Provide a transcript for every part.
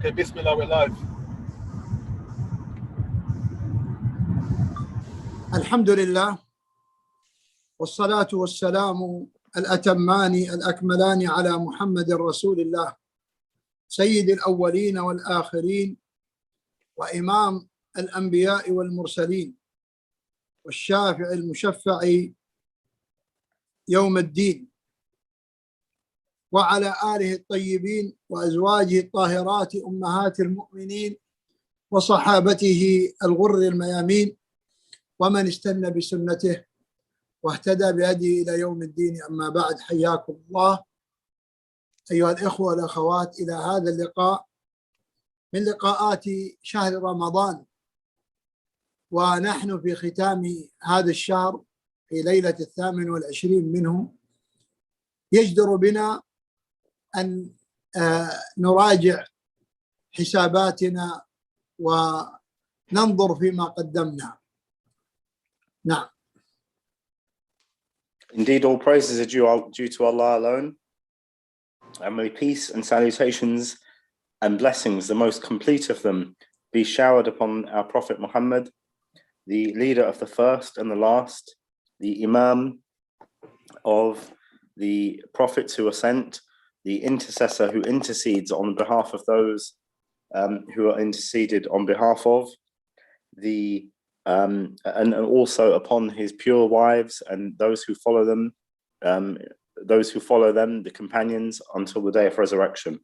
Okay, Bismillah, we're live. الحمد لله والصلاة والسلام الأتمان الأكملان على محمد رسول الله سيد الأولين والآخرين وإمام الأنبياء والمرسلين والشافع المشفع يوم الدين وعلى آله الطيبين وأزواجه الطاهرات أمهات المؤمنين وصحابته الغر الميامين ومن استنى بسنته واهتدى بهديه إلى يوم الدين. أما بعد، حياكم الله أيها الإخوة والأخوات إلى هذا اللقاء من لقاءات شهر رمضان، ونحن في ختام هذا الشهر في ليلة 28 منه. يجدر بنا أن نراجع حساباتنا وننظر فيما قدمنا. نعم. Indeed, all praises are due to Allah alone, and may peace and salutations and blessings, the most complete of them, be showered upon our Prophet Muhammad, the leader of the first and the last, the Imam of the prophets who are sent, the intercessor who intercedes on behalf of those who are interceded on behalf of, and also upon his pure wives and those who follow them, the companions, until the day of resurrection.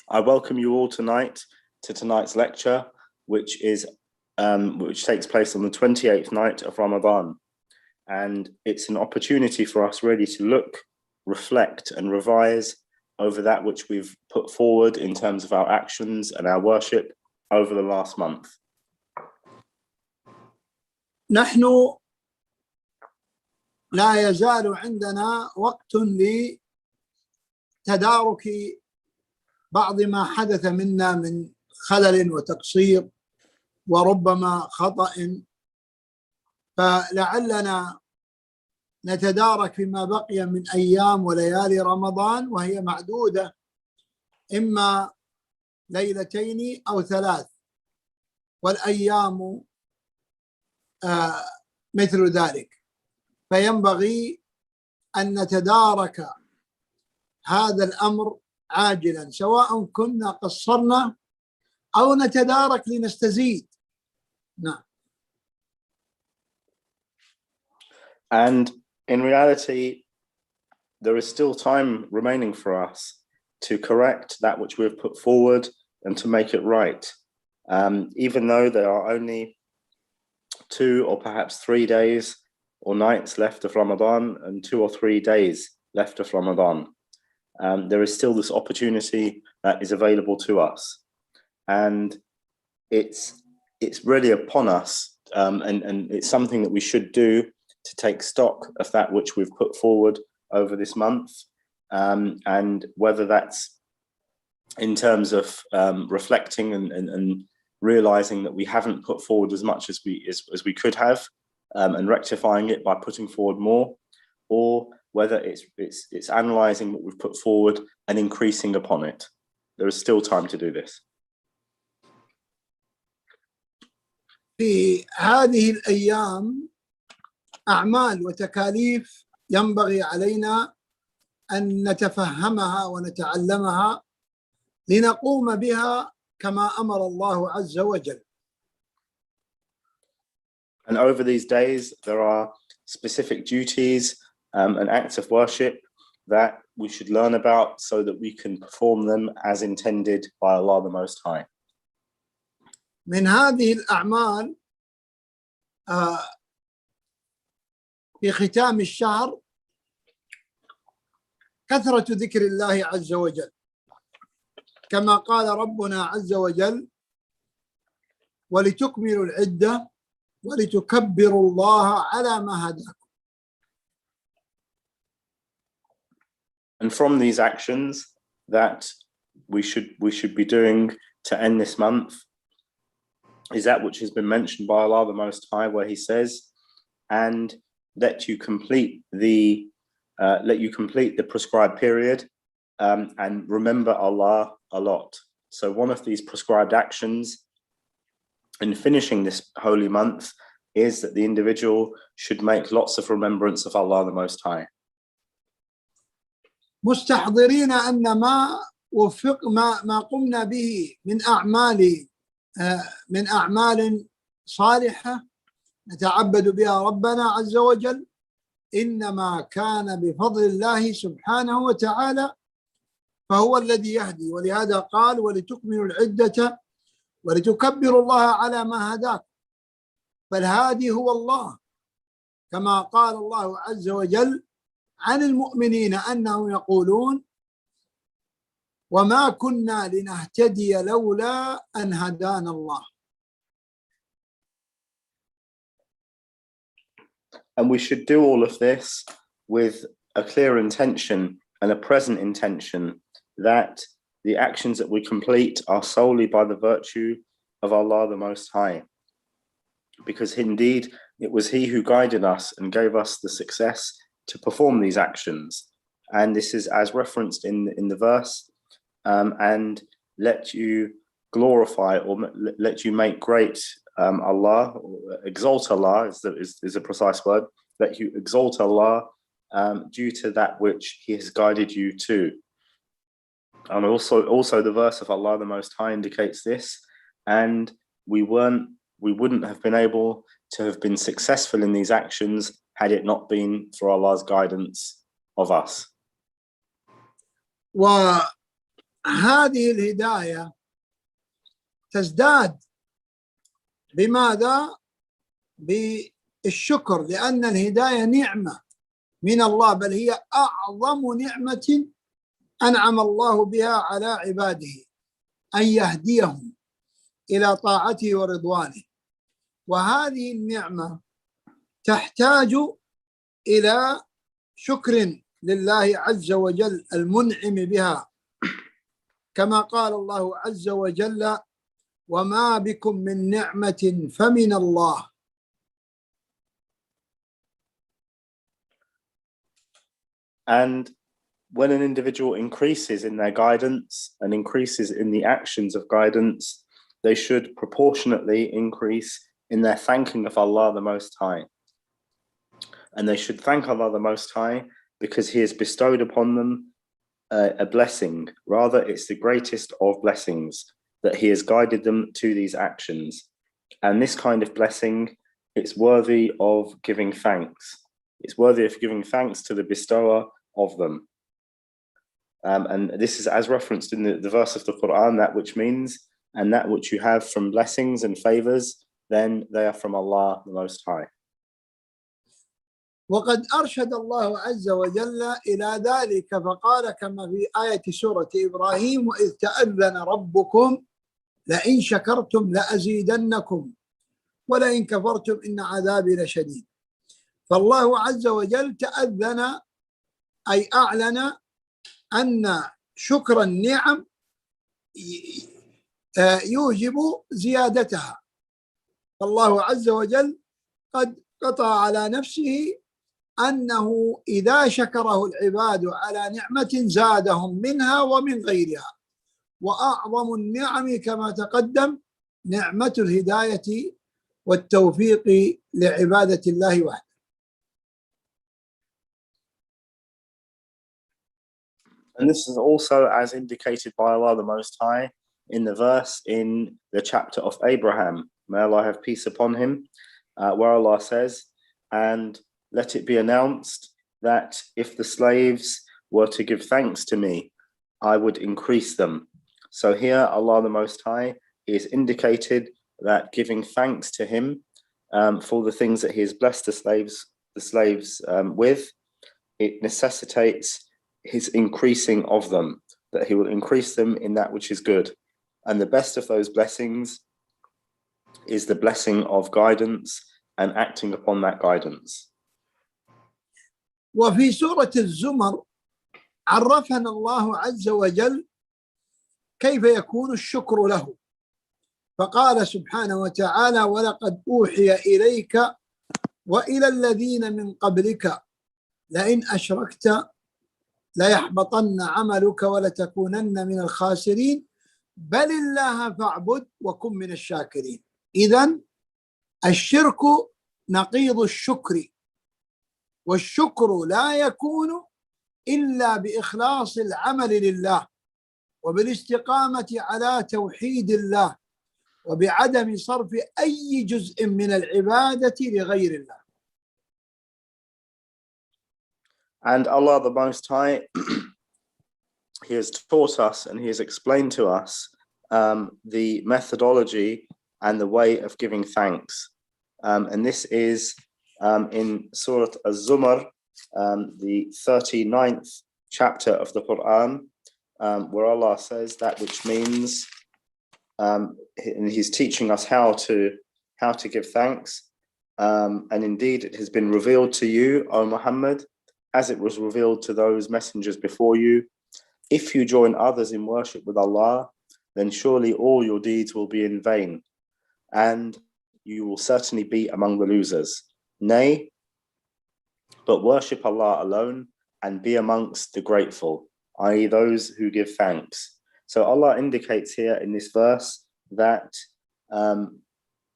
I welcome you all tonight to tonight's lecture, which takes place on the 28th night of Ramadan, and it's an opportunity for us really to look, reflect, and revise over that which we've put forward in terms of our actions and our worship over the last month. نحن لا يزال عندنا وقت لتدارك بعض ما حدث منا من خلل وتقصير وربما خطأ، فلعلنا نتدارك فيما بقي من أيام وليالي رمضان، وهي معدودة، إما ليلتين أو ثلاث، والأيام مثل ذلك. فينبغي أن نتدارك هذا الأمر عاجلا، سواء كنا قصرنا أو نتدارك لنستزيد. نعم. And in reality, there is still time remaining for us to correct that which we have put forward and to make it right. Even though there are only 2 or perhaps 3 days or nights left of Ramadan and 2 or 3 days left of Ramadan, there is still this opportunity that is available to us, and it's really upon us, and it's something that we should do to take stock of that which we've put forward over this month, and whether that's in terms of reflecting and realizing that we haven't put forward as much as we could have, and rectifying it by putting forward more, or whether it's analyzing what we've put forward and increasing upon it. There is still time to do this. في هذه الأيام أعمال وتكاليف ينبغي علينا أن نتفهمها ونتعلمها لنقوم بها كما أمر الله عز وجل. And over these days, there are specific duties and acts of worship that we should learn about so that we can perform them as intended by Allah the Most High. من هذه الأعمال في ختام الشهر كثرة ذكر الله عز وجل، كما قال ربنا عز وجل: ولتكملوا العدة ولتكبروا الله على ما هداكم. And from these actions that we should be doing to end this month is that which has been mentioned by Allah the Most High, where He says, "And let you complete the prescribed period, and remember Allah a lot." So one of these prescribed actions in finishing this holy month is that the individual should make lots of remembrance of Allah the Most High. مستحضرين أن ما قمنا به من أعمال صالحة نتعبد بها ربنا عز وجل إنما كان بفضل الله سبحانه وتعالى فهو الذي يهدي ولهذا قال ولتكملوا العدة ولتكبروا الله على ما هداكم فالهادي هو الله كما قال الله عز وجل عن المؤمنين أنهم يقولون وما كنا لنهتدي لولا أن هدانا الله. And we should do all of this with a clear intention and a present intention that the actions that we complete are solely by the virtue of Allah the Most High. Because indeed, it was He who guided us and gave us the success to perform these actions. And this is as referenced in the verse, and let you glorify or let you make great Allah, exalt Allah is a precise word, that you exalt Allah due to that which He has guided you to. And also the verse of Allah the Most High indicates this, and we wouldn't have been able to have been successful in these actions had it not been for Allah's guidance of us. وهذه الهداية تزداد بماذا؟ بالشكر لأن الهداية نعمة من الله بل هي أعظم نعمة أنعم الله بها على عباده أن يهديهم إلى طاعته ورضوانه وهذه النعمة تحتاج إلى شكر لله عز وجل المنعم بها كما قال الله عز وجل وما بكم من نعمة فمن الله. And when an individual increases in their guidance and increases in the actions of guidance, they should proportionately increase in their thanking of Allah the Most High. And they should thank Allah the Most High because He has bestowed upon them a blessing. Rather, it's the greatest of blessings that He has guided them to these actions. And this kind of blessing, it's worthy of giving thanks. It's worthy of giving thanks to the bestower of them. And this is as referenced in the verse of the Qur'an, that which means, and that which you have from blessings and favors, then they are from Allah the Most High. وقد أرشد الله عز وجل إلى ذلك فقال كما في آية سورة إبراهيم وإذ تأذن ربكم لئن شكرتم لأزيدنكم ولئن كفرتم إن عذابي لشديد. فالله عز وجل تأذن أي أعلن أن شكر النعم يوجب زيادتها. فالله عز وجل قد قطع على نفسه أنه إذا شكره العباد على نعمة زادهم منها ومن غيرها وأعظم النعم كما تقدم نعمة الهداية والتوفيق لعبادة الله وحده. And this is also as indicated by Allah the Most High in the verse in the chapter of Abraham, may Allah have peace upon him, where Allah says, and let it be announced that if the slaves were to give thanks to me, I would increase them. So here Allah the Most High is indicated that giving thanks to Him for the things that He has blessed the slaves with, it necessitates His increasing of them, that He will increase them in that which is good. And the best of those blessings is the blessing of guidance and acting upon that guidance. وفي سورة الزمر عرفنا الله عز وجل كيف يكون الشكر له فقال سبحانه وتعالى ولقد أوحي إليك وإلى الذين من قبلك لئن أشركت ليحبطن عملك ولتكونن من الخاسرين بل الله فاعبد وكن من الشاكرين. إذن الشرك نقيض الشكر، والشكر لا يكون إلا بإخلاص العمل لله وبالاستقامة على توحيد الله وبعدم صرف أي جزء من العبادة لغير الله. And Allah the Most High, He has taught us and He has explained to us the methodology and the way of giving thanks. And this is in Surah Az-Zumar, the 39th chapter of the Qur'an, where Allah says that which means, and He's teaching us how to give thanks. And indeed, it has been revealed to you, O Muhammad, as it was revealed to those messengers before you. If you join others in worship with Allah, then surely all your deeds will be in vain, and you will certainly be among the losers. Nay, but worship Allah alone and be amongst the grateful, i.e. those who give thanks. So Allah indicates here in this verse that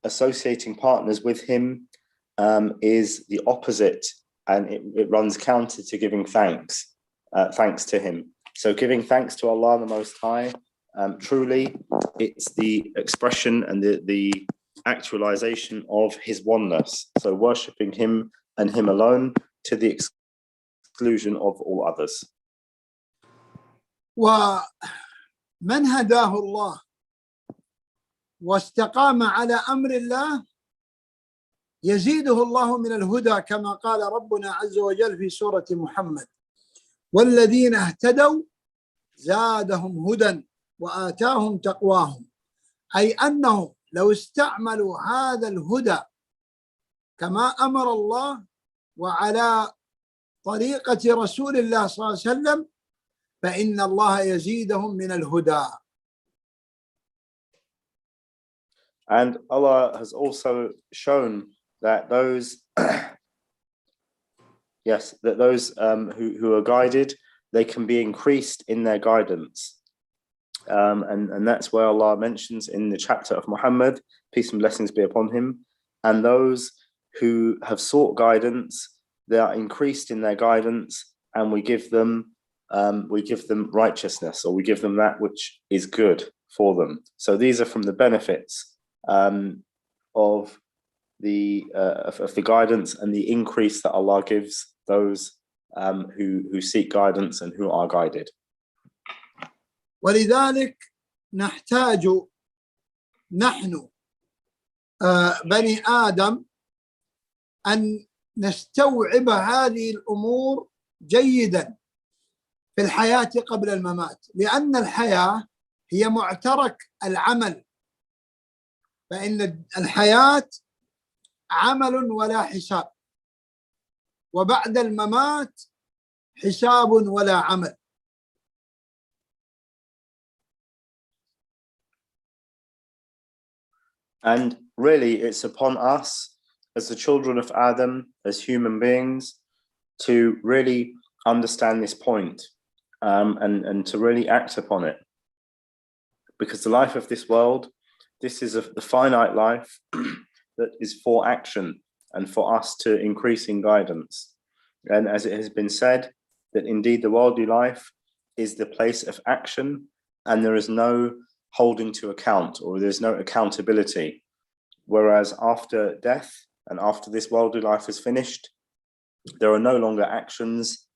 associating partners with Him is the opposite, and it runs counter to giving thanks to Him. So giving thanks to Allah the Most High, truly it's the expression and the actualization of His oneness. So worshipping Him and Him alone to the exclusion of all others. ومن هداه الله واستقام على أمر الله يزيده الله من الهدى كما قال ربنا عز وجل في سورة محمد: والذين اهتدوا زادهم هدى وآتاهم تقواهم. أي أنهم لو استعملوا هذا الهدى كما أمر الله وعلى طريقة رسول الله صلى الله عليه وسلم فإن الله يزيدهم من الهدى. And Allah has also shown that those who are guided, they can be increased in their guidance. And that's where Allah mentions in the chapter of Muhammad, peace and blessings be upon him, and those who have sought guidance, they are increased in their guidance, and we give them righteousness, or we give them that which is good for them. So these are from the benefits of the guidance and the increase that Allah gives those who seek guidance and who are guided. ولذلك نحتاج نحن بني آدم أن نستوعب هذه الأمور جيدا في الحياة قبل الممات، لأن الحياة هي معترك العمل، فإن الحياة عمل ولا حساب، وبعد الممات حساب ولا عمل. And really, it's upon us as the children of Adam, as human beings, to really understand this point and to really act upon it. Because the life of this world, this is the finite life that is for action and for us to increase in guidance. And as it has been said, that indeed the worldly life is the place of action, and there is no holding to account, or there's no accountability. Whereas after death and after this worldly life is finished, there are no longer actions,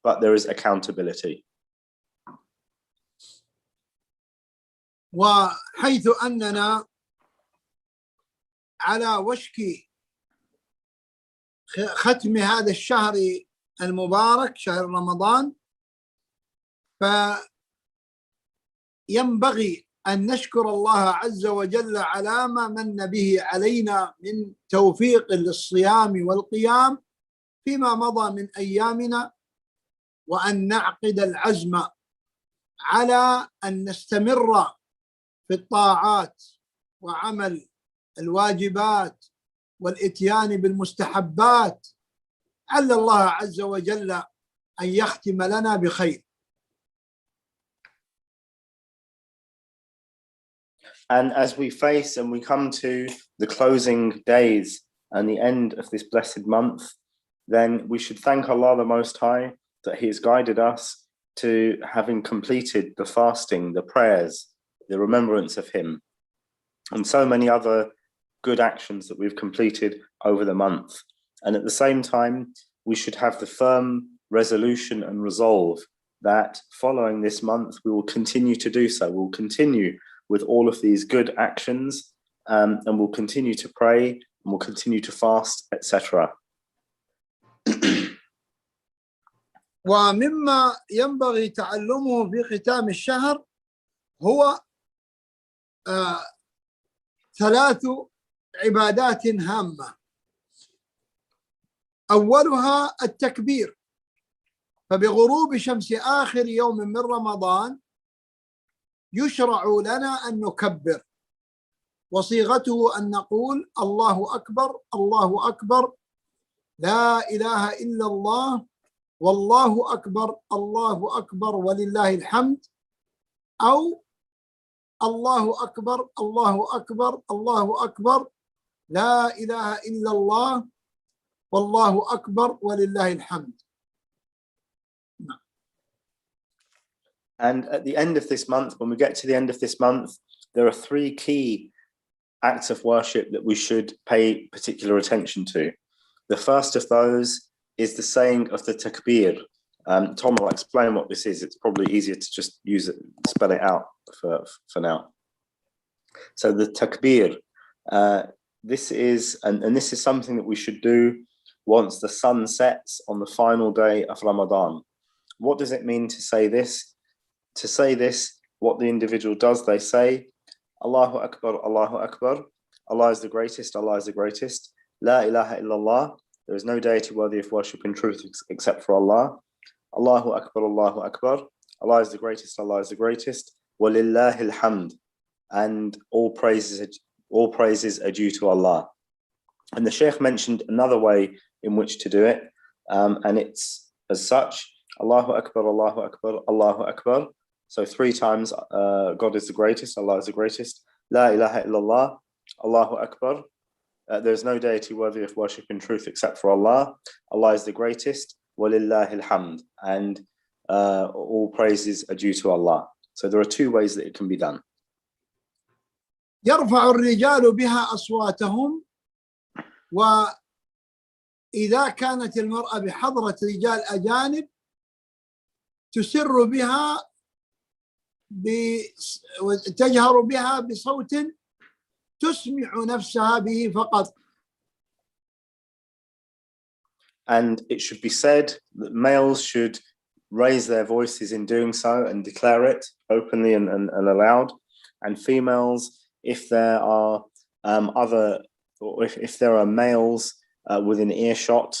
but there is accountability. وحيث أننا على وشك ختم هذا الشهر المبارك، شهر رمضان، فينبغي أن نشكر الله عز وجل على ما من به علينا من توفيق للصيام والقيام فيما مضى من أيامنا، وأن نعقد العزم على أن نستمر في الطاعات وعمل الواجبات والإتيان بالمستحبات، عل الله عز وجل أن يختم لنا بخير. And as we face and we come to the closing days and the end of this blessed month, then we should thank Allah the Most High that He has guided us to having completed the fasting, the prayers, the remembrance of Him, and so many other good actions that we've completed over the month. And at the same time, we should have the firm resolution and resolve that following this month, we will continue to do so. We'll continue with all of these good actions, and we'll continue to pray, and we'll continue to fast, etc. ومما ينبغي تعلمه في ختام الشهر هو ثلاث عبادات هامة. أولها التكبير، فبغروب شمس آخر يوم من رمضان يشرع لنا أن نكبر، وصيغته أن نقول الله أكبر الله أكبر لا إله إلا الله والله أكبر الله أكبر ولله الحمد، أو الله أكبر الله أكبر الله أكبر لا إله إلا الله والله أكبر ولله الحمد. And at the end of this month, when we get to the end of this month, there are three key acts of worship that we should pay particular attention to. The first of those is the saying of the takbir. Tom will explain what this is. It's probably easier to just use it, spell it out for now. So the takbir, this is something that we should do once the sun sets on the final day of Ramadan. What does it mean to say this? To say this, what the individual does, they say, Allahu Akbar, Allahu Akbar, Allah is the greatest, Allah is the greatest, La ilaha illallah, there is no deity worthy of worship in truth except for Allah, Allahu Akbar, Allahu Akbar, Allah is the greatest, Allah is the greatest, Walillahi alhamd, and all praises are due to Allah. And the Shaykh mentioned another way in which to do it, and it's as such, Allahu Akbar, Allahu Akbar, Allahu Akbar. So 3 times, God is the greatest, Allah is the greatest. La ilaha illallah, Allahu Akbar. There's no deity worthy of worship in truth except for Allah. Allah is the greatest. Walillahi alhamd. And all praises are due to Allah. So there are 2 ways that it can be done. يرفع الرجال بها أصواتهم، وإذا كانت المرأة بحضرة رجال أجانب تسر بها تجهر بها بصوت تسمع نفسها به فقط. And it should be said that males should raise their voices in doing so and declare it openly and aloud, and females, if there are if there are males within earshot,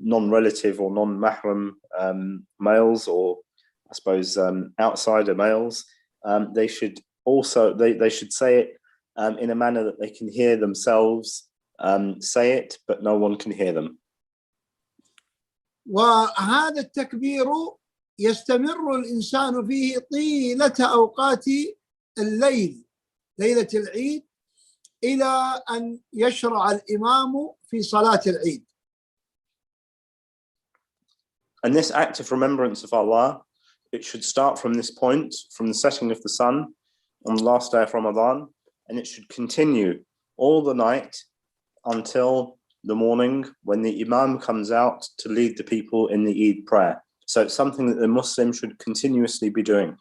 non-relative or non-mahram males, or I suppose outsider males, they should also they should say it in a manner that they can hear themselves say it, but no one can hear them. وهذا التكبير يستمر الإنسان فيه طيلة أوقات الليل، ليلة العيد، إلى أن يشرع الإمام في صلاة العيد. And this act of remembrance of Allah, it should start from this point, from the setting of the sun on the last day of Ramadan, and it should continue all the night until the morning when the Imam comes out to lead the people in the Eid prayer. So it's something that the Muslim should continuously be doing.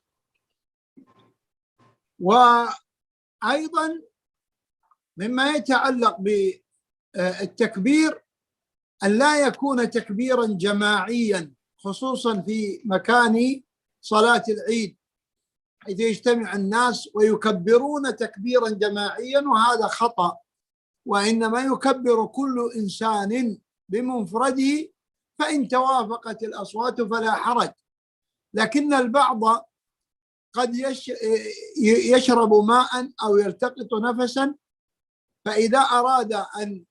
وأيضا مما يتعلق بالتكبير أن لا يكون تكبيرا جماعيا، خصوصا في مكان صلاة العيد حيث يجتمع الناس ويكبرون تكبيرا جماعيا، وهذا خطأ، وإنما يكبر كل إنسان بمنفرده، فإن توافقت الأصوات فلا حرج. لكن البعض قد يشرب ماء أو يلتقط نفسا، فإذا أراد أن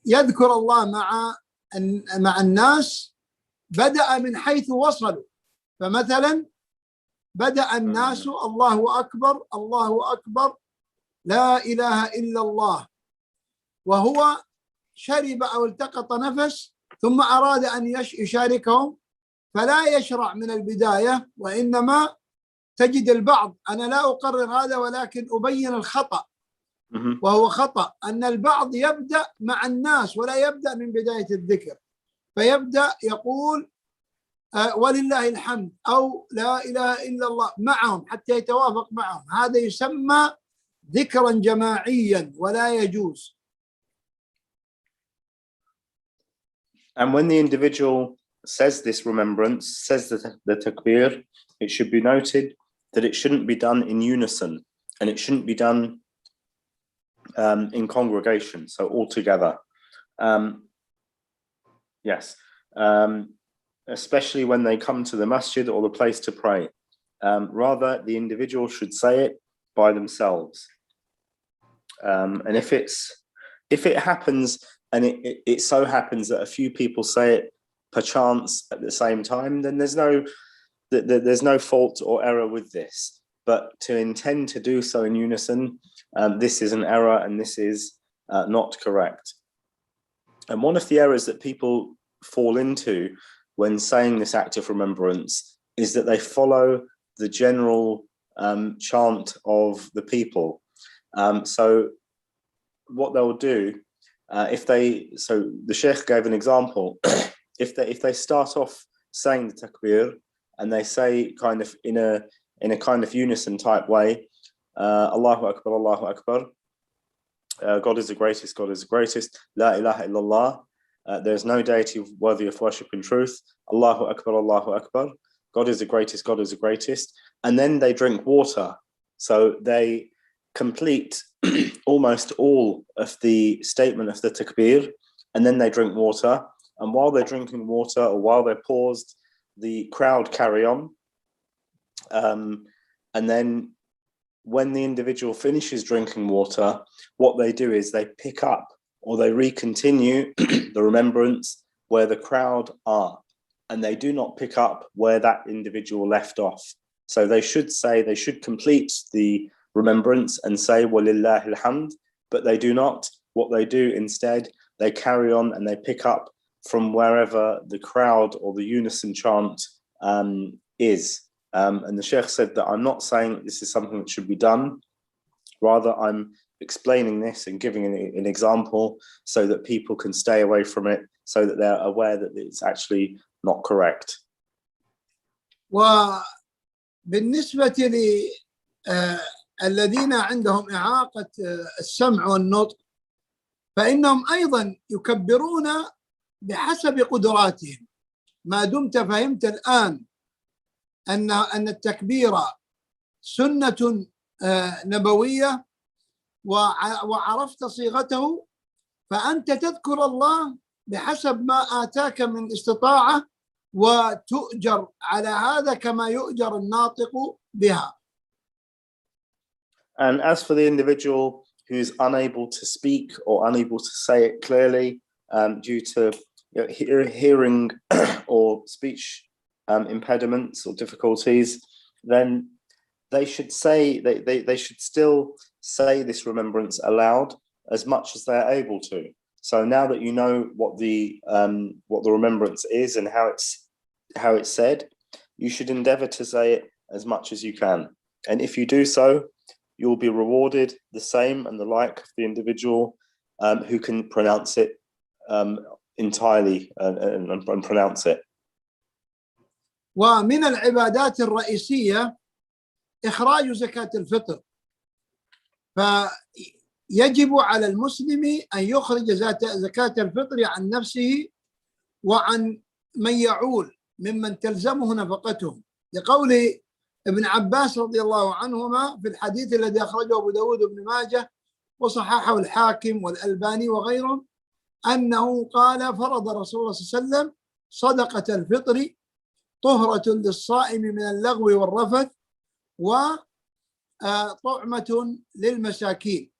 يذكر الله مع الناس بدأ من حيث وصلوا. فمثلا بدأ الناس الله أكبر الله أكبر لا إله إلا الله، وهو شرب أو التقط نفس ثم أراد أن يشاركهم، فلا يشرع من البداية، وإنما تجد البعض، أنا لا أقرر هذا ولكن أبين الخطأ، وهو خطأ أن البعض يبدأ مع الناس ولا يبدأ من بداية الذكر، فيبدأ يقول ولله الحمد أو لا إله إلا الله معهم حتى يتوافق معهم، هذا يسمى ذكرا جماعيا ولا يجوز. And when the individual says this remembrance, says the takbir, it should be noted that it shouldn't be done in unison, and it shouldn't be done in congregation, so all together. Yes, especially when they come to the masjid or the place to pray. Rather, the individual should say it by themselves. And if it happens, and it so happens that a few people say it perchance at the same time, then there's no fault or error with this. But to intend to do so in unison, this is an error, and this is not correct. And one of the errors that people fall into when saying this act of remembrance is that they follow the general chant of the people. So what they'll do, so the Sheikh gave an example. if they start off saying the takbir and they say kind of in a kind of unison type way, Allahu Akbar, Allahu Akbar, God is the greatest, God is the greatest, La ilaha illallah, there's no deity worthy of worship in truth, Allahu Akbar, Allahu Akbar, God is the greatest, God is the greatest, and then they drink water. So they complete almost all of the statement of the takbir, and then they drink water. And while they're drinking water or while they're paused, the crowd carry on. And then when the individual finishes drinking water, what they do is they pick up or they recontinue the remembrance where the crowd are, and they do not pick up where that individual left off. So they should complete the remembrance and say Walillahi alhamd, but they do not. What they do instead, they carry on and they pick up from wherever the crowd or the unison chant is. And the Sheikh said that I'm not saying that this is something that should be done. Rather, I'm explaining this and giving an example so that people can stay away from it, so that they're aware that it's actually not correct. وبالنسبة للذين عندهم إعاقة السمع والنطق، فإنهم أيضا يكبرون بحسب قدراتهم. ما دمت فهمت الآن أن التكبير سنة نبوية وعرفت صيغته، فأنت تذكر الله بحسب ما آتاك من استطاعة، وتؤجر على هذا كما يؤجر الناطق بها. And as for the individual who's unable to speak or unable to say it clearly due to hearing or speech impediments or difficulties, then they should say they should still say this remembrance aloud as much as they're able to. So now that you know what the remembrance is and how it's said, you should endeavor to say it as much as you can. And if you do so, you'll be rewarded the same and the like of the individual who can pronounce it entirely and pronounce it. ومن العبادات الرئيسية إخراج زكاة الفطر، فيجب على المسلم أن يخرج زكاة الفطر عن نفسه وعن من يعول ممن تلزمه نفقتهم، لقول ابن عباس رضي الله عنهما في الحديث الذي أخرجه أبو داود بن ماجه وصححه الحاكم والألباني وغيرهم، أنه قال فرض رسول الله صلى الله عليه وسلم صدقة الفطر طهرة للصائم من اللغو والرفث وطعمة للمساكين.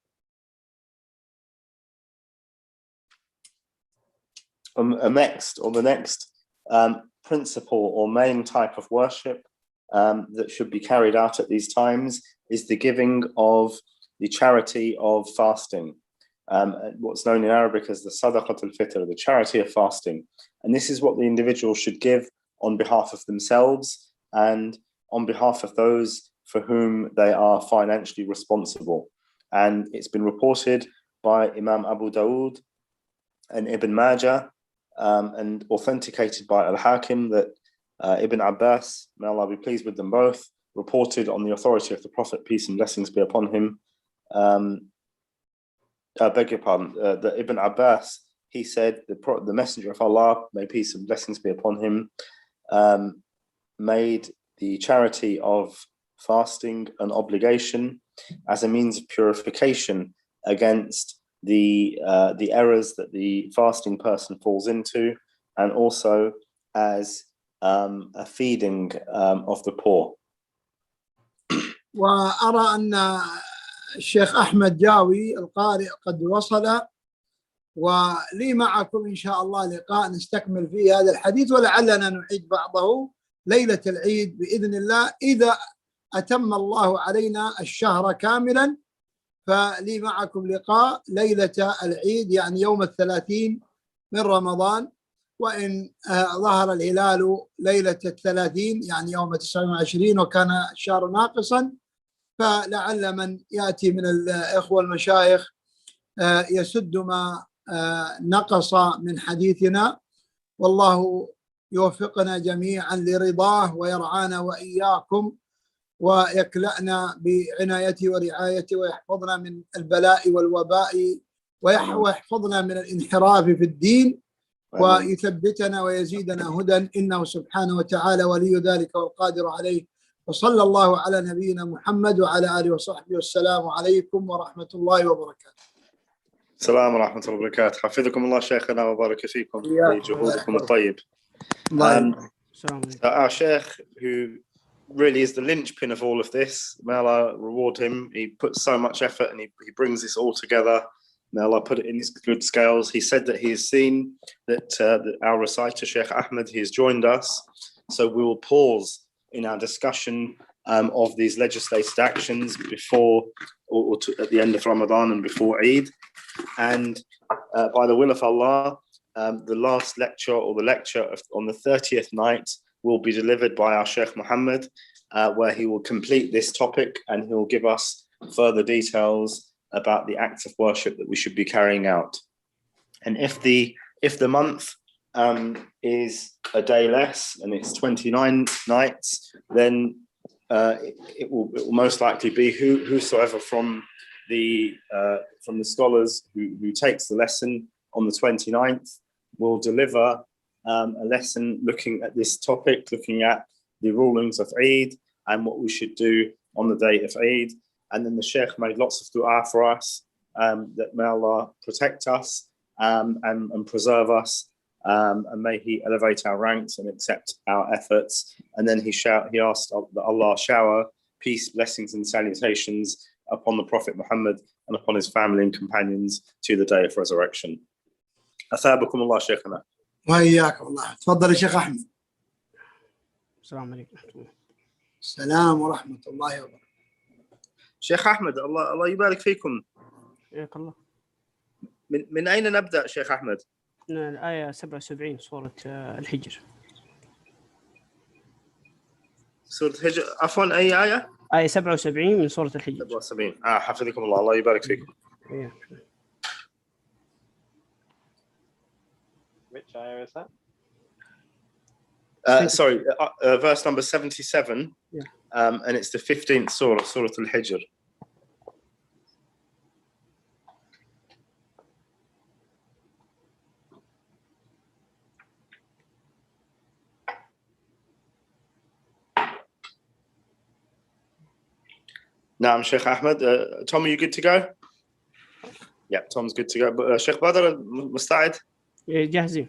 The next principle or main type of worship that should be carried out at these times is the giving of the charity of fasting, what's known in Arabic as the sadaqat al-fitr, the charity of fasting. And this is what the individual should give on behalf of themselves and on behalf of those for whom they are financially responsible. And it's been reported by Imam Abu Dawood and Ibn Majah and authenticated by Al-Hakim that Ibn Abbas, may Allah be pleased with them both, reported on the authority of the Prophet, peace and blessings be upon him, I beg your pardon, that Ibn Abbas, he said, the Messenger of Allah, may peace and blessings be upon him, made the charity of fasting an obligation as a means of purification against the errors that the fasting person falls into, and also as a feeding of the poor. وأرى أن الشيخ أحمد جاوي القارئ قد وصل، ولي معكم إن شاء الله لقاء نستكمل فيه هذا الحديث، ولعلنا نعيد بعضه ليلة العيد بإذن الله إذا أتم الله علينا الشهر كاملا. فلي معكم لقاء ليلة العيد، يعني يوم 30 من رمضان، وإن ظهر الهلال ليلة 30 يعني يوم 29 وكان الشهر ناقصا، فلعل من يأتي من الإخوة المشايخ يسد ما نقص من حديثنا، والله يوفقنا جميعا لرضاه ويرعانا وإياكم ويكلأنا بعنايته ورعايته ويحفظنا من البلاء والوباء ويحفظنا من الانحراف في الدين ويثبتنا ويزيدنا هدى، إنه سبحانه وتعالى ولي ذلك والقادر عليه. وصلى الله على نبينا محمد وعلى آله وصحبه، والسلام عليكم ورحمة الله وبركاته. السلام ورحمة الله وبركاته. حفظكم الله شيخنا وبارك فيكم بجهودكم الطيب. Our Sheikh, who really is the linchpin of all of this, may Allah reward him. He puts so much effort and he brings this all together. May Allah put it in his good scales. He said that he has seen that our reciter, Sheikh Ahmed, he has joined us. So we will pause in our discussion of these legislated actions before or at the end of Ramadan and before Eid. And by the will of Allah, the last lecture or the lecture on the 30th night will be delivered by our Sheikh Muhammad, where he will complete this topic and he will give us further details about the acts of worship that we should be carrying out. And if the month is a day less and it's 29 nights, then it will most likely be whosoever from the scholars who takes the lesson on the 29th will deliver a lesson looking at this topic, looking at the rulings of Eid and what we should do on the day of Eid. And then the Sheikh made lots of dua for us, that may Allah protect us and preserve us, and may He elevate our ranks and accept our efforts. And then he asked that Allah shower peace, blessings and salutations upon the Prophet Muhammad and upon his family and companions to the day of resurrection. أثابكم الله شيخنا. وإياكم الله. تفضل يا شيخ أحمد. السلام عليكم. السلام ورحمة الله وبركاته. شيخ أحمد، الله يبارك فيكم. حياك الله. من أين نبدأ شيخ أحمد؟ من الآية 77 سورة الحجر. سورة الحجر، عفوا أي آية؟ آية 77 من سورة الحجر. 77. حفظكم الله يبارك فيكم. Which ayah is that? Sorry, verse number 77, yeah. And it's the 15th surah, Surah Al-Hijr. Naam, Sheikh Ahmed. Tom, are you good to go? Yeah, Tom's good to go. But Sheikh Badr, مستعد؟ جاهزين.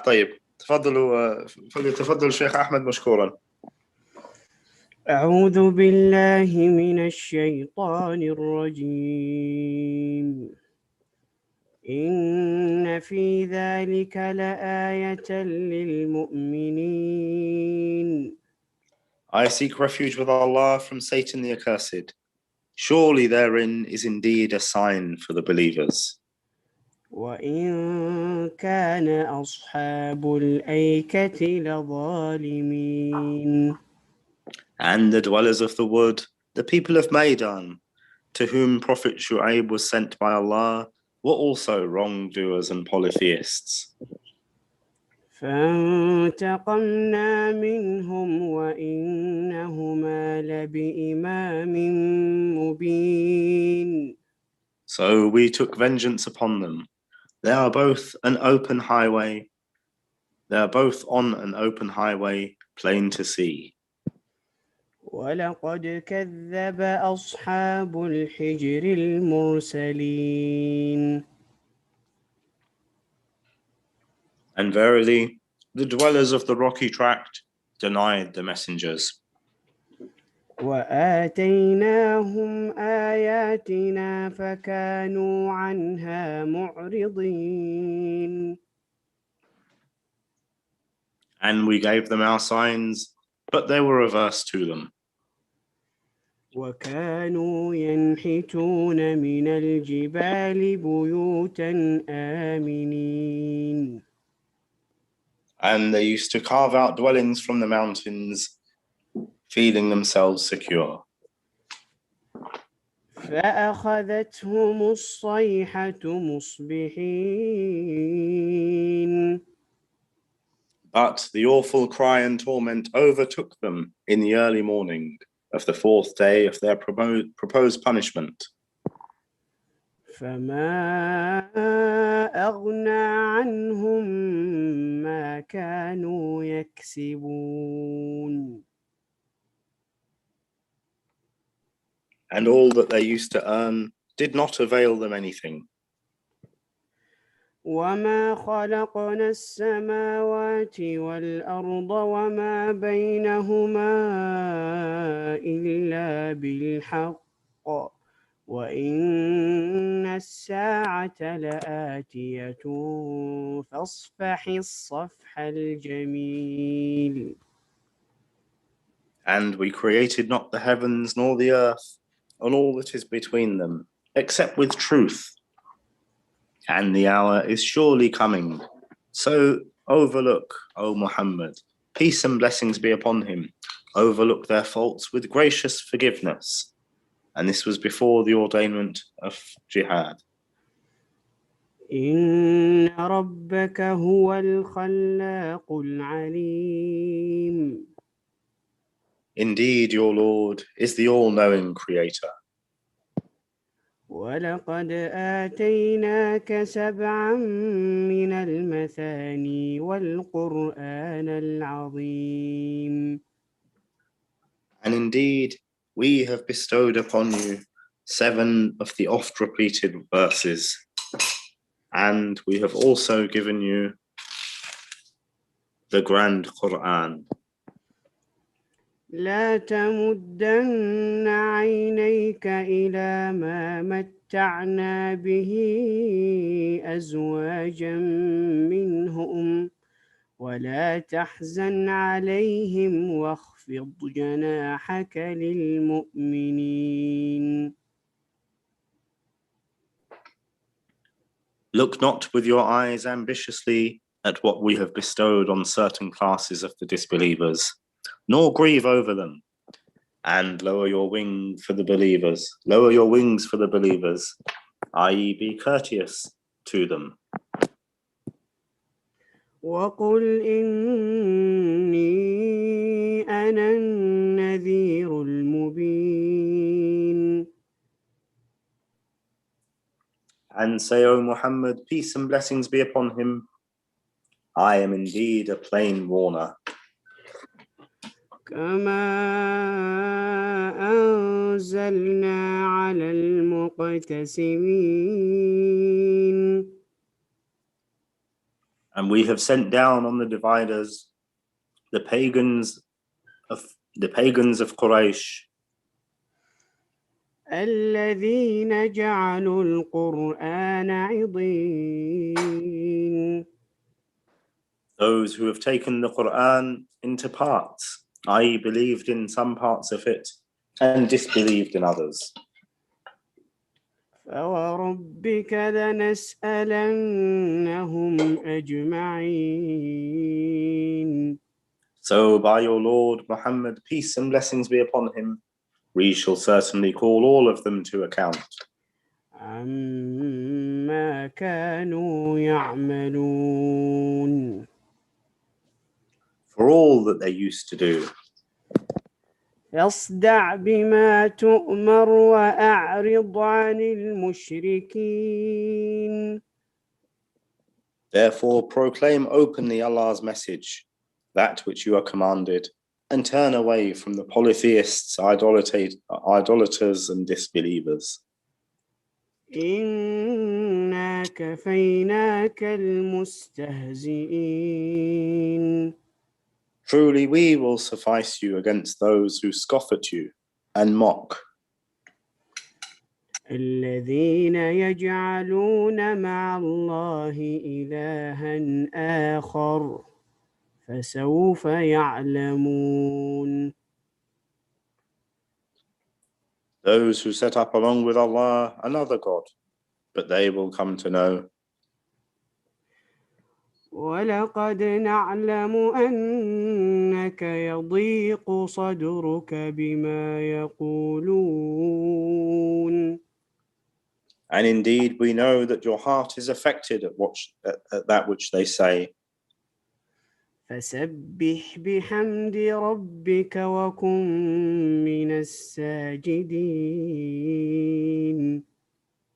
طيب. تفضل شيخ أحمد مشكورا. أعوذ بالله من الشيطان الرجيم. إن في ذلك لآية للمؤمنين. I seek refuge with Allah from Satan the accursed. Surely therein is indeed a sign for the believers. وإن كان أصحاب الأيكة لظالمين. And the dwellers of the wood, the people of Maidan, to whom Prophet Shu'aib was sent by Allah, were also wrongdoers and polytheists. فانتقمنا منهم وإنهما لبإمام مبين. So we took vengeance upon them. They are both on an open highway, plain to see. ولقد كذب أصحاب الحجر المرسلين. And verily, the dwellers of the rocky tract denied the messengers. وآتيناهم آياتنا فكانوا عنها معرضين. And we gave them our signs, but they were averse to them. وكانوا ينحتون من الجبال بيوتا آمنين. And they used to carve out dwellings from the mountains, feeling themselves secure. فأخذتهم الصيحة مصبحين. But the awful cry and torment overtook them in the early morning of the fourth day of their proposed punishment. فما أغنى عنهم ما كانوا يكسبون. And all that they used to earn did not avail them anything. وما خلقنا السماوات والأرض وما بينهما إلا بالحق وإن الساعة لآتية فاصفح الصفح الجميل. And we created not the heavens nor the earth and all that is between them, except with truth. And the hour is surely coming. So overlook, O Muhammad, peace and blessings be upon him, overlook their faults with gracious forgiveness. And this was before the ordainment of jihad. إن ربك هو الخلاق العليم. Indeed, your Lord is the all-knowing creator. ولقد آتيناك سبعا من المثاني والقرآن العظيم. And indeed, we have bestowed upon you 7 of the oft-repeated verses. And we have also given you the grand Qur'an. لا تمدن عينيك إلى ما متعنا به أزواجا منهم ولا تحزن عليهم واخفض جناحك للمؤمنين. Look not with your eyes ambitiously at what we have bestowed on certain classes of the disbelievers, nor grieve over them, and lower your wings for the believers, i.e. be courteous to them. وقل إني أنا النذير المبين. And say, O Muhammad, peace and blessings be upon him, I am indeed a plain warner. كما أنزلنا على المقتسمين. And we have sent down on the dividers, the pagans of Quraysh, الذين جعلوا القرآن عضين. those who have taken the Qur'an into parts i.e. believed in some parts of it and disbelieved in others. فوربك لنسألنهم أجمعين. So by your Lord Muhammad, peace and blessings be upon him, we shall certainly call all of them to account. عما كانوا يعملون. For all that they used to do. فاصدع بما تؤمر وأعرض عن المشركين. Therefore proclaim openly Allah's message, that which you are commanded, and turn away from the polytheists, idolaters and disbelievers. إنا كفيناك المستهزئين. Truly we will suffice you against those who scoff at you and mock. الذين يجعلون مع الله إلها آخر فسوف يعلمون. Those who set up along with Allah another God, but they will come to know. ولقد نعلم أنك يضيق صدرك بما يقولون. And indeed we know that your heart is affected at that which they say. فسبح بحمد ربك وكن من الساجدين.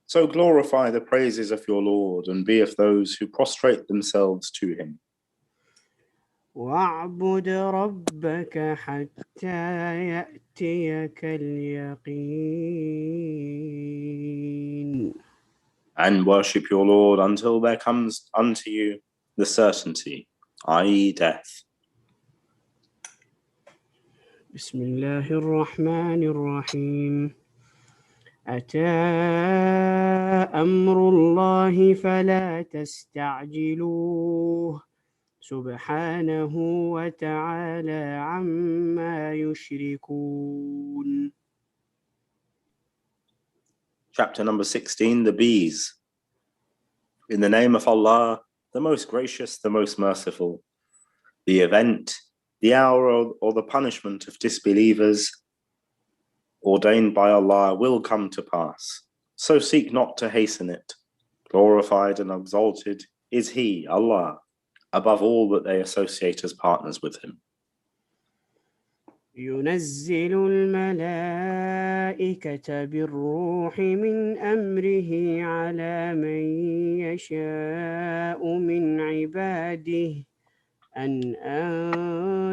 So glorify the praises of your Lord and be of those who prostrate themselves to him. واعبد ربك حتى يأتيك اليقين. And worship your Lord until there comes unto you the certainty, i.e. death. بسم الله الرحمن الرحيم. أتى أمر الله فلا تستعجلوه سبحانه وتعالى عما يشركون. Chapter number 16, the bees. In the name of Allah, the most gracious, the most merciful. The event, the hour, or the punishment of disbelievers ordained by Allah will come to pass. So seek not to hasten it. Glorified and exalted is He, Allah, above all that they associate as partners with Him. ينزل الملائكة بالروح من أمره على من يشاء من عباده أن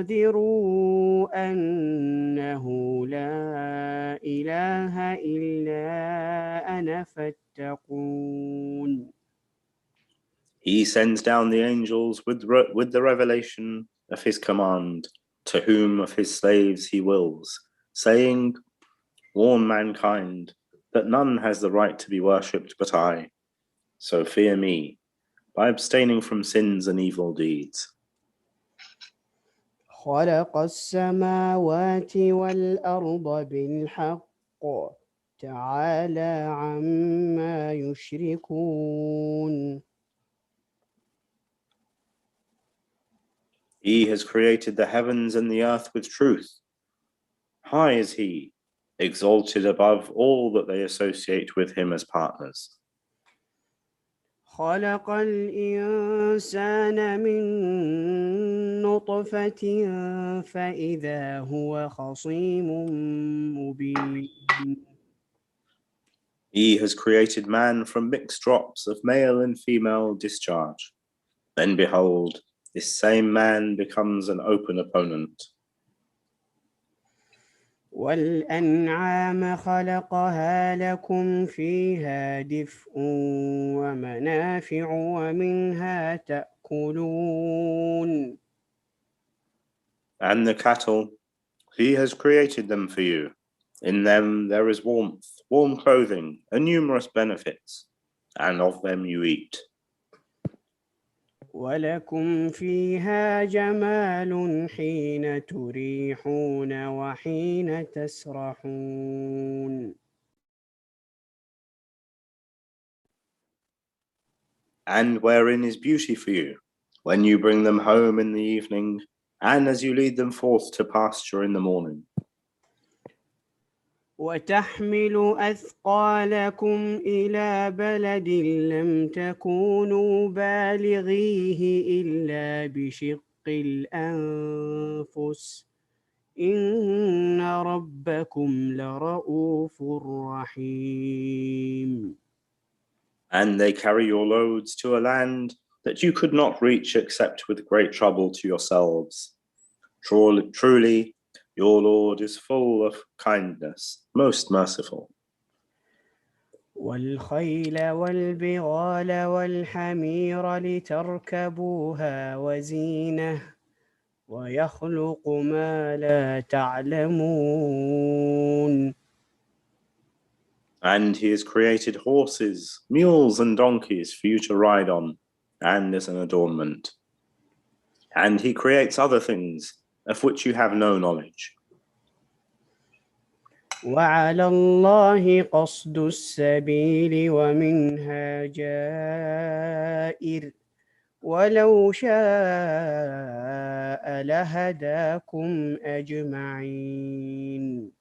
أنذروا أنه لا إله إلا أنا فاتقون. He sends down the angels with the revelation of His command, to whom of His slaves He wills, saying, warn mankind that none has the right to be worshipped but I. So fear me by abstaining from sins and evil deeds. خلق السماوات والأرض بالحق تعالى عما يشركون. He has created the heavens and the earth with truth. High is He, exalted above all that they associate with Him as partners. خلق الإنسان من نطفة فإذا هو خصيم مبين. He has created man from mixed drops of male and female discharge. Then behold, this same man becomes an open opponent. والأنعام خلقها لكم فيها دفء ومنافع ومنها تأكلون. And the cattle, He has created them for you. In them there is warmth, warm clothing, and numerous benefits, and of them you eat. ولكم فيها جمال حين تريحون وحين تسرحون. And wherein is beauty for you, when you bring them home in the evening, and as you lead them forth to pasture in the morning. وتحمل أثقالكم إلى بلد لم تكونوا بالغيه إلا بشق الأنفس إن ربكم لرؤوف رحيم. And they carry your loads to a land that you could not reach except with great trouble to yourselves. Truly, your Lord is full of kindness, most merciful. والخيل والبغال والحمير لتركبوها وزينة ويخلق ما لا تعلمون. And he has created horses, mules, and donkeys for you to ride on, and as an adornment. And he creates other things of which you have no knowledge. وعلى الله قصد السبيل ومنها جائر ولو شاء لهداكم أجمعين.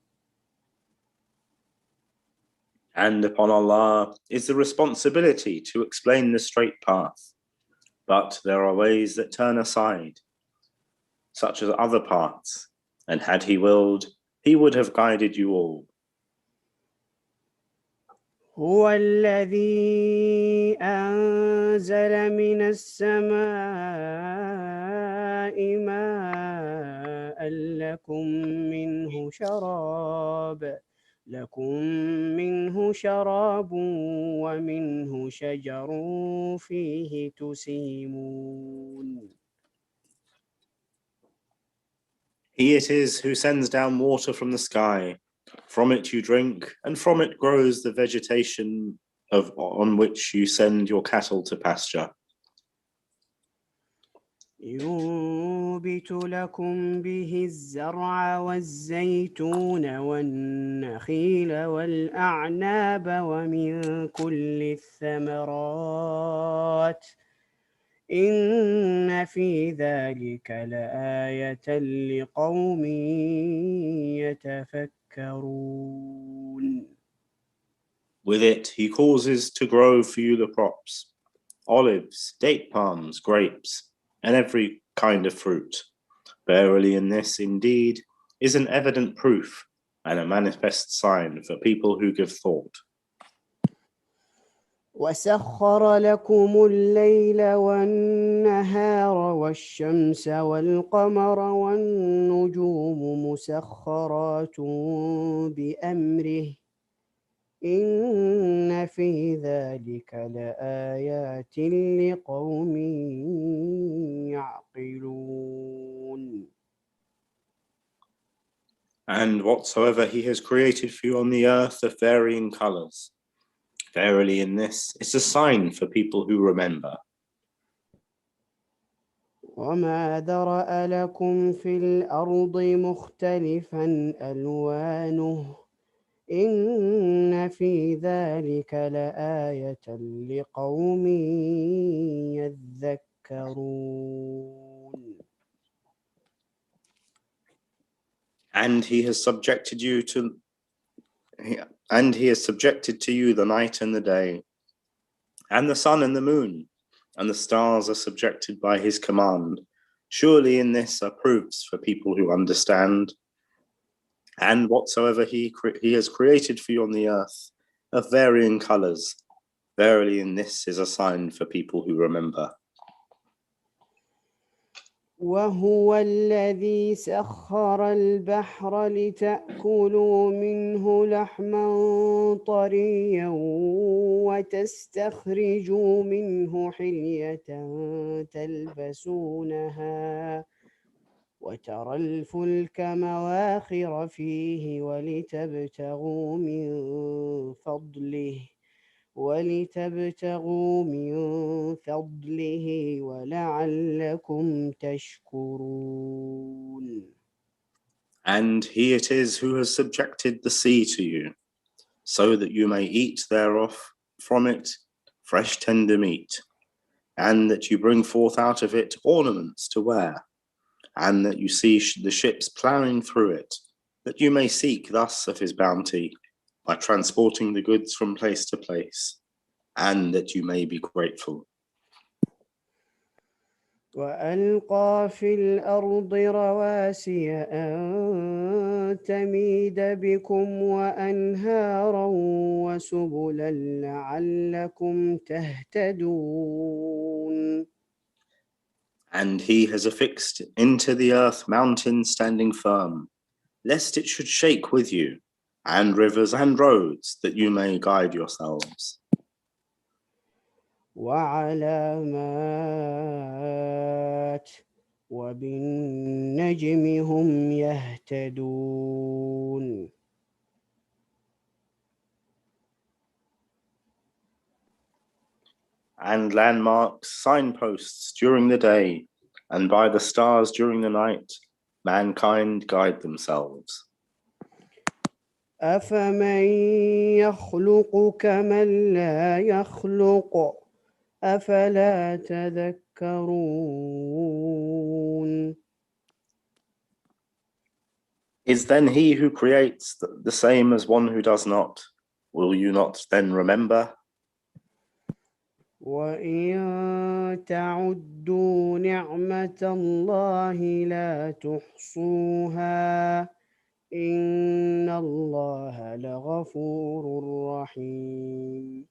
And upon Allah is the responsibility to explain the straight path. But there are ways that turn aside, such as other paths, and had he willed, he would have guided you all. هو الذي أنزل من السماء ماء لكم منه شراب ومنه شجر فيه تسيمون. He it is who sends down water from the sky. From it you drink, and from it grows the vegetation on which you send your cattle to pasture. ينبت لكم به الزرع والزيتون والنخيل والأعناب ومن كل الثمرات إن في ذلك لآية لقوم يتفكرون. With it he causes to grow for you the crops, olives, date palms, grapes, and every kind of fruit. Verily in this indeed is an evident proof and a manifest sign for people who give thought. وسخر لكم الليل والنهار والشمس والقمر والنجوم مسخرات بأمره إن في ذلك لآيات لقوم يعقلون. And whatsoever he has created for you on the earth of varying colours, verily in this is a sign for people who remember. وما ذرأ لكم في الأرض مختلفا ألوانه إن في ذلك لآية لقوم يذكرون. And he has subjected to you the night and the day, and the sun and the moon, and the stars are subjected by his command. Surely in this are proofs for people who understand. And whatsoever he has created for you on the earth of varying colours, verily in this is a sign for people who remember. وهو الذي سخر البحر لتأكلوا منه لحما طريا وتستخرجوا منه حلية تلبسونها وترى الفلك مواخر فيه ولتبتغوا من فضله ولتبتغوا من فضله ولعلكم تشكرون. And he it is who has subjected the sea to you, so that you may eat thereof from it fresh tender meat, and that you bring forth out of it ornaments to wear, and that you see the ships ploughing through it, that you may seek thus of his bounty by transporting the goods from place to place, and that you may be grateful. وألقى في الأرض رواسي أن تميد بكم وأنهارا وسبلا لعلكم تهتدون. And he has affixed into the earth mountains standing firm, lest it should shake with you, and rivers and roads, that you may guide yourselves. وعلامات وبالنجم هم يهتدون. And landmarks, signposts during the day, and by the stars during the night, mankind guide themselves. أفمن يخلق كمن لا يخلق أفلا تذكرون. Is then he who creates the same as one who does not? Will you not then remember? وإن تعدوا نعمة الله لا تحصوها إن الله لغفور رحيم.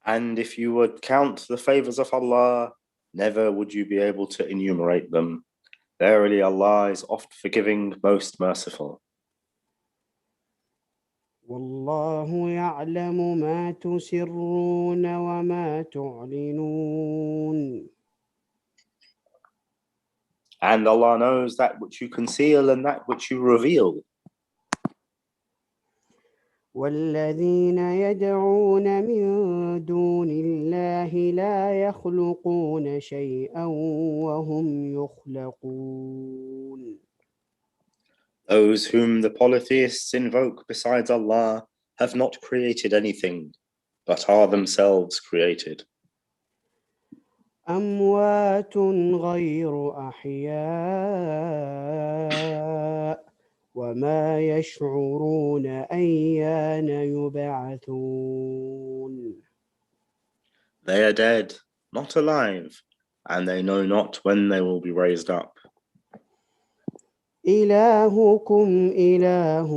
And if you would count the favors of Allah, never would you be able to enumerate them. Verily, Allah is oft forgiving, most merciful. والله يعلم ما تسرون وما تعلنون. And Allah knows that which you conceal and that which you reveal. والذين يدعون من دون الله لا يخلقون شيئا وهم يخلقون. Those whom the polytheists invoke besides Allah have not created anything, but are themselves created. أموات غير أحياء وما يشعرون أيان يبعثون. They are dead, not alive, and they know not when they will be raised up. إلهكم إله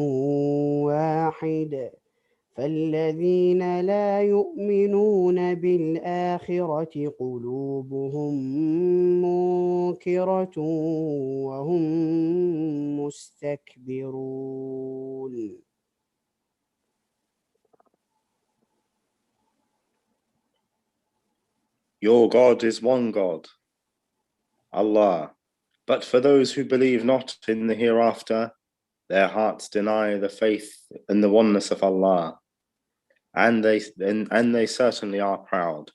واحد فالذين لا يؤمنون بالآخرة قلوبهم منكرة وهم مستكبرون. Your God is one God, Allah. But for those who believe not in the hereafter, their hearts deny the faith and the oneness of Allah, and they certainly are proud.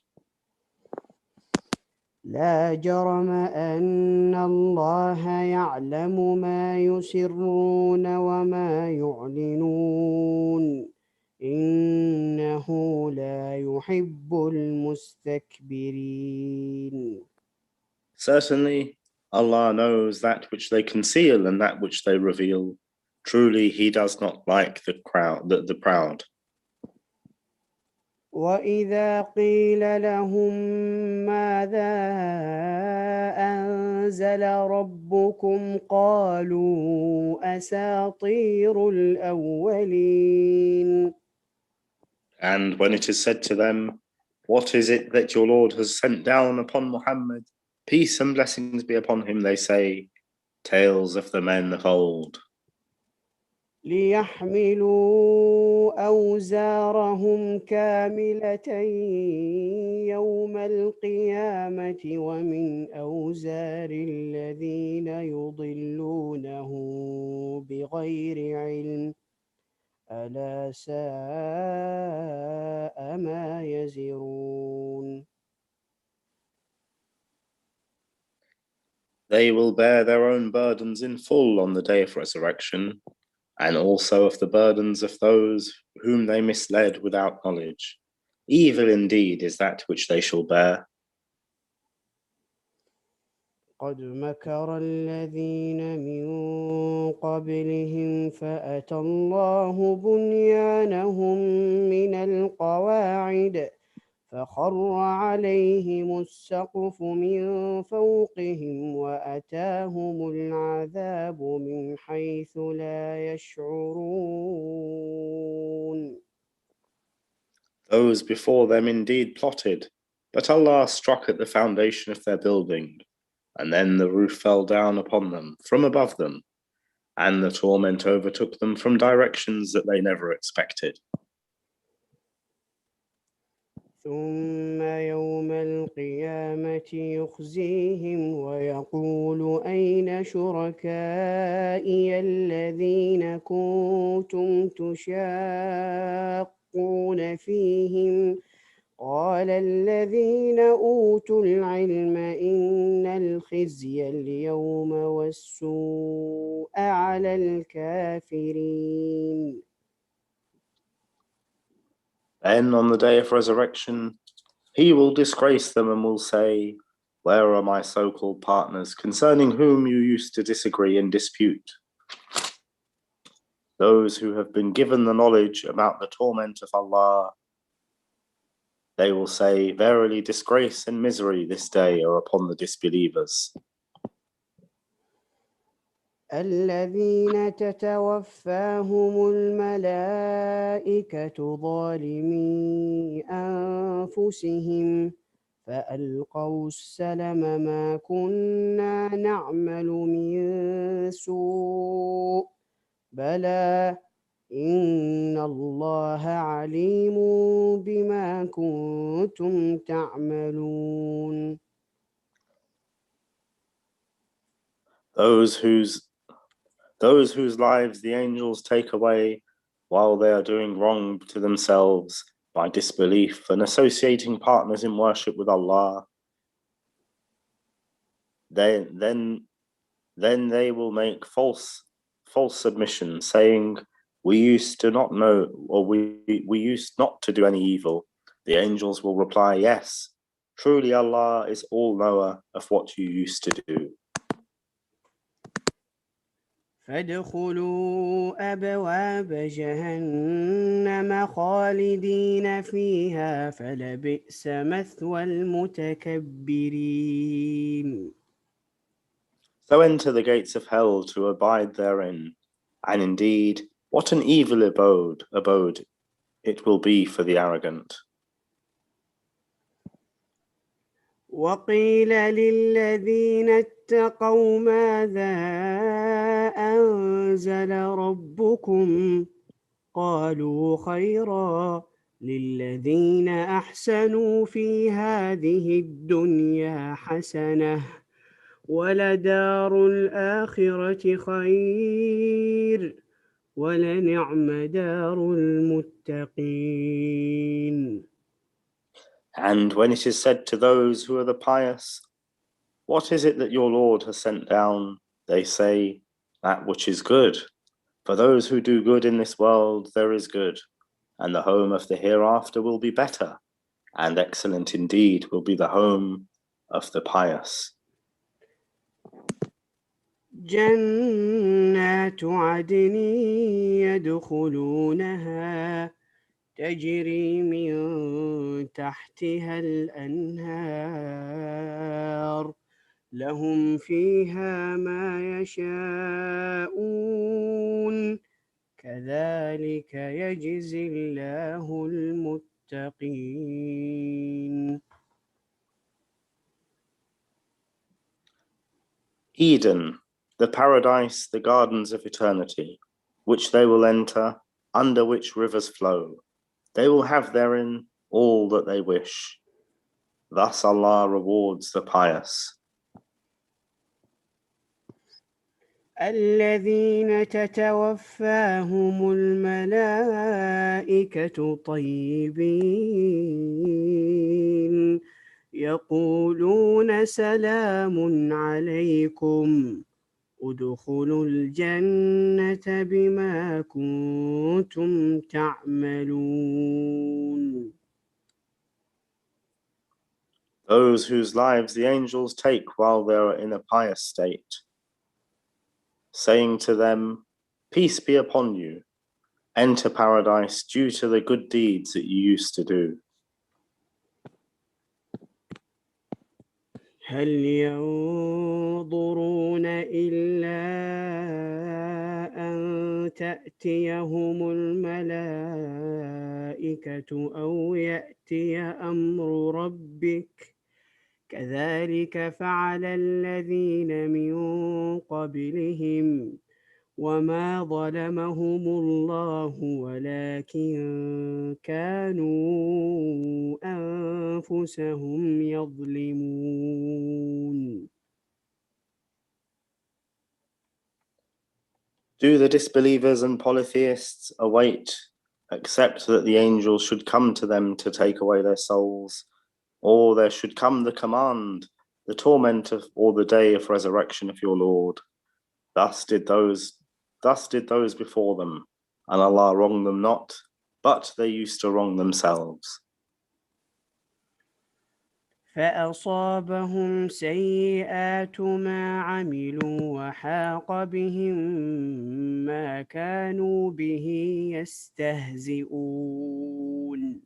لا جرم أن الله يعلم ما يسرون وما يعلنون إنه لا يحب المستكبرين. Certainly, Allah knows that which they conceal and that which they reveal. Truly, He does not like the proud. وإذا قيل لهم ماذا أنزل ربكم قالوا أساطير الأولين. And when it is said to them, what is it that your Lord has sent down upon Muhammad? Peace and blessings be upon him, they say, tales of the men of old. ليحملوا أوزارهم كاملة يوم القيامة ومن أوزار الذين يضلونه بغير علم ألا ساء ما يزرون. They will bear their own burdens in full on the day of resurrection, and also of the burdens of those whom they misled without knowledge. Evil indeed is that which they shall bear. قد مكر الذين من قبلهم فأتى الله بنيانهم من القواعد فخر عليهم السقف من فوقهم وأتاهم العذاب من حيث لا يشعرون. Those before them indeed plotted, but Allah struck at the foundation of their building, and then the roof fell down upon them from above them, and the torment overtook them from directions that they never expected. ثم يوم القيامة يخزيهم ويقول أين شركائي الذين كنتم تشاقون فيهم قال الذين أوتوا العلم إن الخزي اليوم والسوء على الكافرين. Then on the day of resurrection, he will disgrace them and will say, where are my so-called partners concerning whom you used to disagree and dispute? Those who have been given the knowledge about the torment of Allah, they will say, verily disgrace and misery this day are upon the disbelievers. الذين تتوفاهم الملائكة ظالمي أنفسهم فألقوا السلم ما كنا نعمل من سوء بلى إن الله عليم بما كنتم تعملون. Those whose lives the angels take away while they are doing wrong to themselves by disbelief and associating partners in worship with Allah, then they will make false submission, saying, we used to not know, or we used not to do any evil. The angels will reply, yes, truly Allah is all knower of what you used to do. فادخلوا أبواب جهنم خالدين فيها فلبئس مثوى المتكبرين. So enter the gates of hell to abide therein, and indeed, what an evil abode it will be for the arrogant. وقيل للذين اتقوا ماذا أنزل ربكم قالوا خيرا للذين أحسنوا في هذه الدنيا حسنة ولدار الآخرة خير ولنعم دار المتقين. And when it is said to those who are the pious, what is it that your Lord has sent down? They say, that which is good. For those who do good in this world, there is good, and the home of the hereafter will be better, and excellent indeed will be the home of the pious. جنات عدن يدخلونها تجري من تحتها الأنهار لهم فيها ما يشاءون كذلك يجزي الله المتقين. Eden, the paradise, the gardens of eternity, which they will enter, under which rivers flow. They will have therein all that they wish. Thus Allah rewards the pious. الذين تتوفاهم الملائكة طيبين يقولون سلام عليكم ادخلوا الجنة بما كنتم تعملون. Those whose lives the angels take while they are in a pious state, saying to them, peace be upon you, enter paradise due to the good deeds that you used to do. هل ينظرون إلا أن تأتيهم الملائكة أو يأتي أمر ربك كذلك فعل الذين من قبلهم وما ظلمهم الله ولكن كانوا أنفسهم يظلمون. Do the disbelievers and polytheists await, except that the angels should come to them to take away their souls, or there should come the command, the torment of, or the day of resurrection of your Lord? Thus did those before them, and Allah wronged them not, but they used to wrong themselves. فأصابهم سيئات ما عملوا وحاق بهم ما كانوا به يستهزئون.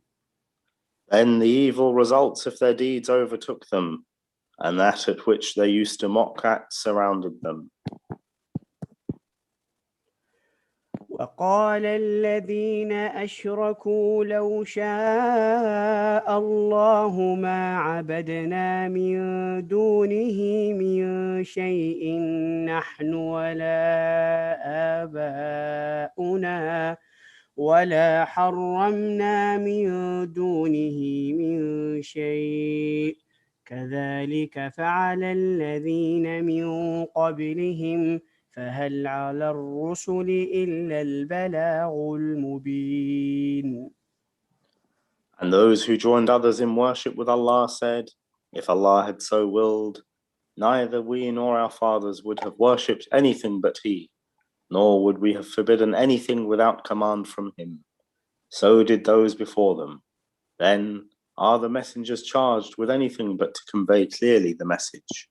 Then the evil results of their deeds overtook them, and that at which they used to mock at surrounded them. وقال الذين أشركوا لو شاء الله ما عبدنا من دونه من شيء نحن ولا آباؤنا ولا حرمنا من دونه من شيء كذلك فعل الذين من قبلهم فهل على الرسل إلا البلاغ المبين. And those who joined others in worship with Allah said, if Allah had so willed, neither we nor our fathers would have worshipped anything but He, nor would we have forbidden anything without command from Him. So did those before them. Then are the messengers charged with anything but to convey clearly the message?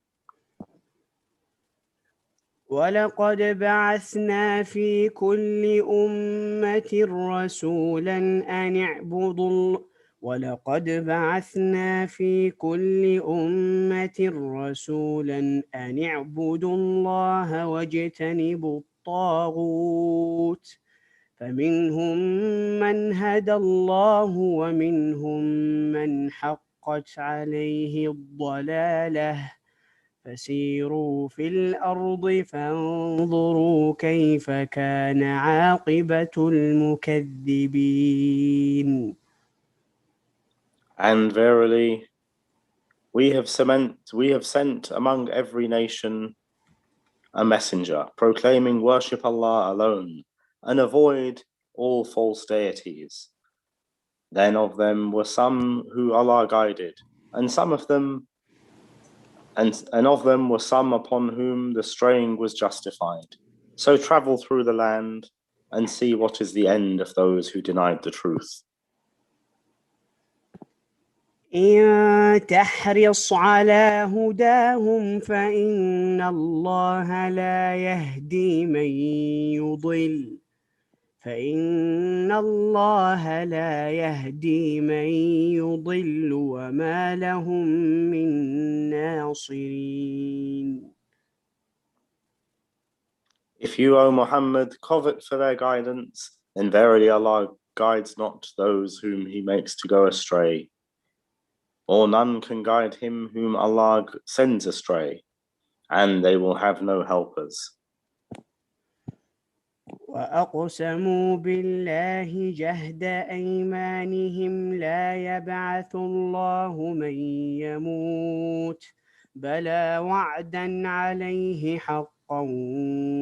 ولقد بعثنا في كل أمة رسولا أن اعبدوا الله واجتنبوا الطاغوت فمنهم من هدى الله ومنهم من حقت عليه الضلالة فسيروا في الأرض فانظروا كيف كان عاقبة المكذبين. And verily, we have sent among every nation a messenger, proclaiming worship Allah alone and avoid all false deities. Then of them were some who Allah guided, and of them were some upon whom the straying was justified. So travel through the land and see what is the end of those who denied the truth. إن تحرص على هداهم فإن الله لا يهدي من يضل وما لهم من ناصرين. If you, O Muhammad, covet for their guidance, then verily Allah guides not those whom He makes to go astray, or none can guide him whom Allah sends astray, and they will have no helpers. وأقسموا بالله جهد أيمانهم لا يبعث الله من يموت بلى وعدا عليه حقا حقا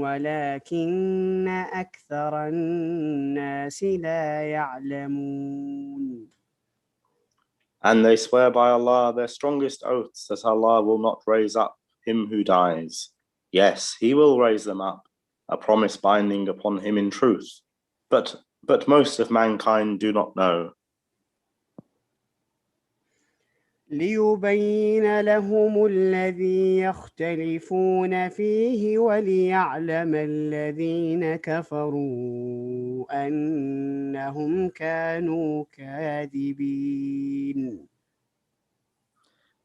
ولكن أكثر الناس لا يعلمون. And they swear by Allah their strongest oaths that Allah will not raise up him who dies. Yes, he will raise them up, a promise binding upon him in truth. But most of mankind do not know. ليبين لهم الذي يختلفون فيه وليعلم الذين كفروا أنهم كانوا كاذبين.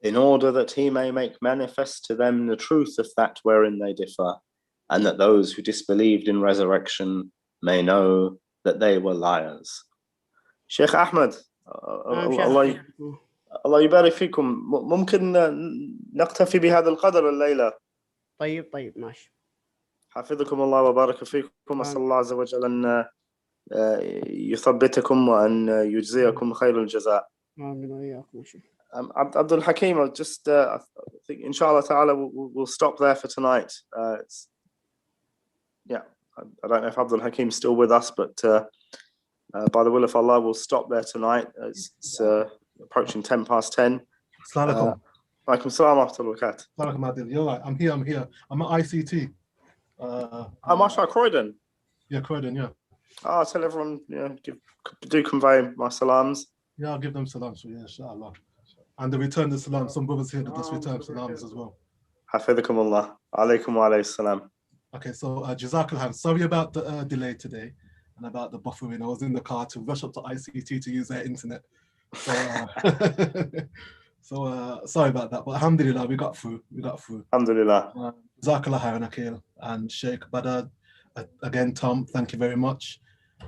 In order that he may make manifest to them the truth of that wherein they differ, and that those who disbelieved in resurrection may know that they were liars. Sheikh Ahmed, الله يبارك فيكم. ممكن نكتفي بهذا القدر الليلة. طيب ماشي. حفظكم الله وبارك فيكم. أسأل الله عز وجل أن يثبتكم وأن يجزيكم خير الجزاء. آمين وإياكم. Abdul Hakim, I just I think inshallah ta'ala we'll stop there for tonight. I don't know if Abdul Hakim's still with us, but by the will of Allah we'll stop there tonight. It's approaching 10 past 10. Assalamu alaikum salam wa rahmatullahi wa barakatuh. You're right. I'm here. I'm at ICT. Mashallah, Croydon. Yeah, Croydon, yeah. I'll tell everyone, do convey my salams. Yeah, I'll give them salams for you, inshallah. And they return the salam. Some brothers here that just return salams as well. Hafidhakum Allah. Alaikum wa alayhi salam. Okay, so Jazakallah. Sorry about the delay today and about the buffering. I was in the car to rush up to ICT to use their internet. So, sorry about that. But alhamdulillah, we got through. Alhamdulillah. Jazakallah khairan, Akil and Sheikh Badr. Again, Tom, thank you very much.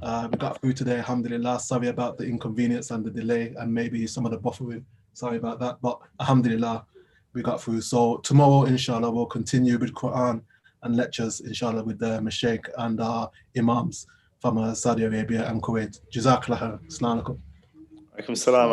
We got through today, alhamdulillah. Sorry about the inconvenience and the delay and maybe some of the buffering. Sorry about that, but alhamdulillah, we got through. So tomorrow, inshallah, we'll continue with Quran and lectures, inshallah, with the Mashaykh and our Imams from Saudi Arabia and Kuwait. Jazakallah. Assalamu alaikum. Alaikum salam.